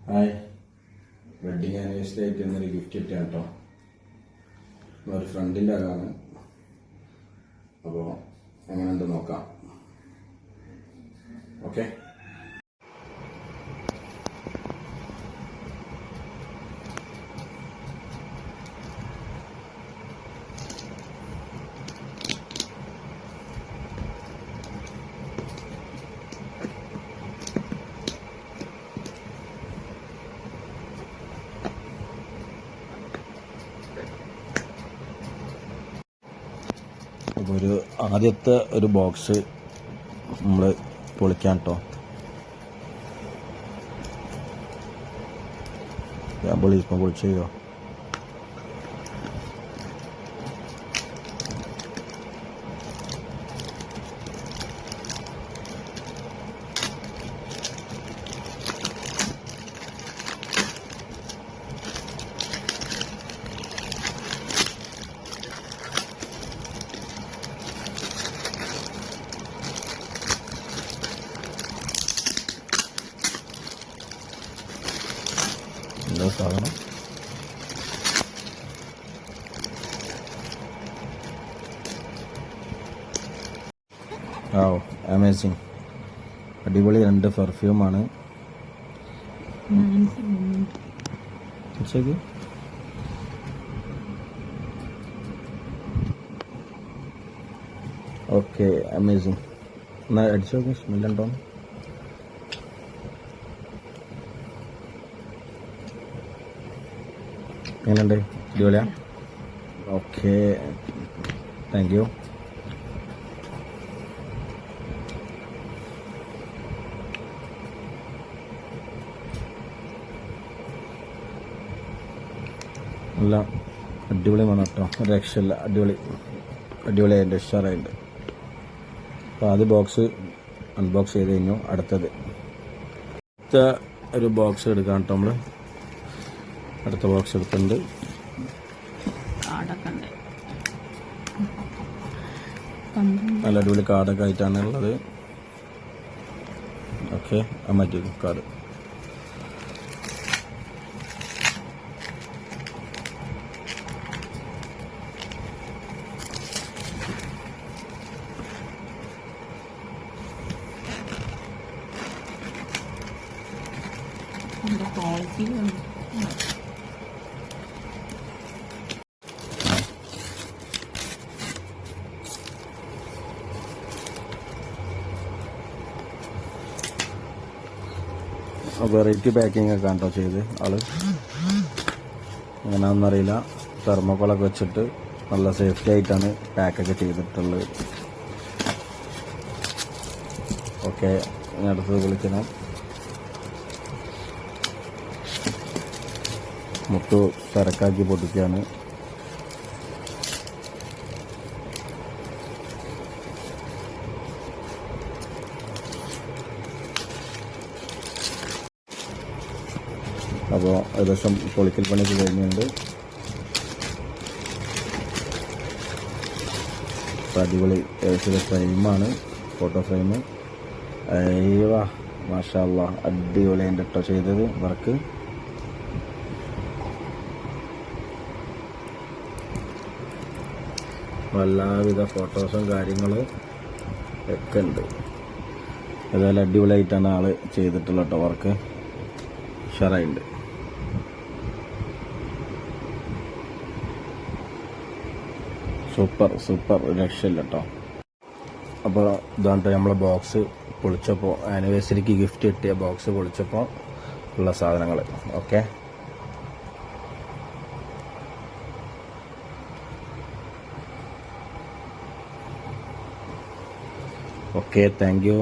Hi, wedding anniversary ആയിട്ട് ഇന്നൊരു gift കിട്ടിയാണ് കേട്ടോ. ഒരു ഫ്രണ്ടിൻ്റെ അതാണ്. അപ്പോൾ എങ്ങനെയുണ്ട് നോക്കാം. ഓക്കെ, അപ്പോൾ ആദ്യത്തെ ഒരു ബോക്സ് നമ്മൾ പൊളിക്കാൻ കേട്ടോ. ഞാൻ പൊളിച്ച് ചെയ്യോ. എന്താ സാധനം? അമേസിങ്, അടിപൊളി 2 പെർഫ്യൂമാണ്. Okay, amazing. എന്നാൽ അടിച്ചു നോക്കി, സ്മെല്ലുണ്ടോ? എങ്ങനെയുണ്ട്? അടിപൊളിയാ? Okay, thank you. നല്ല അടിപൊളി മണം കേട്ടോ, രക്ഷയില്ല. അടിപൊളിയായിട്ട് ഉഷാറായിട്ട്. അപ്പോൾ ആദ്യ ബോക്സ് അൺബോക്സ് ചെയ്ത് കഴിഞ്ഞു. അടുത്ത ഒരു ബോക്സ് എടുക്കാം കേട്ടോ. നമ്മൾ അടുത്ത ബോക്സ് എടുക്കുന്നുണ്ട്. നല്ല അടിപൊളി കാർഡൊക്കെ ആയിട്ടാണ് ഉള്ളത്. ഓക്കെ, മറ്റേ കാർഡ്. വെറൈറ്റി പാക്കിംഗ് ഒക്കെ കേട്ടോ ചെയ്ത് ആള്. എങ്ങനെയാണെന്നറിയില്ല. തെർമോക്കോളൊക്കെ വെച്ചിട്ട് നല്ല സേഫ്റ്റി ആയിട്ടാണ് പാക്കൊക്കെ ചെയ്തിട്ടുള്ളത്. ഓക്കെ, ഇനി അടുത്തത് വിളിക്കണം. മുട്ടു തിരക്കാക്കി പൊട്ടിക്കുകയാണ്. അപ്പോൾ ഏകദേശം പൊളിക്കൽ പണിക്ക് കഴിഞ്ഞുണ്ട്. അടിപൊളി ഫ്രെയിമാണ്, ഫോട്ടോ ഫ്രെയിം. അയ്യോ, മാഷാ അല്ലാ, അടിപൊളി അതിൻ്റെ കേട്ടോ ചെയ്തത് വർക്ക്. എല്ലാവിധ ഫോട്ടോസും കാര്യങ്ങളും ഒക്കെ ഉണ്ട്. ഏതായാലും അടിപൊളിയായിട്ടാണ് ആള് ചെയ്തിട്ടുള്ള കേട്ടോ വർക്ക്. ഉഷാറായിട്ടുണ്ട്. സൂപ്പർ രക്ഷയില്ല കേട്ടോ. അപ്പോൾ ഇതാണ് നമ്മളെ ബോക്സ് പൊളിച്ചപ്പോൾ, ആനിവേഴ്സറിക്ക് ഗിഫ്റ്റ് കിട്ടിയ ബോക്സ് പൊളിച്ചപ്പോൾ ഉള്ള സാധനങ്ങൾ. Okay, thank you.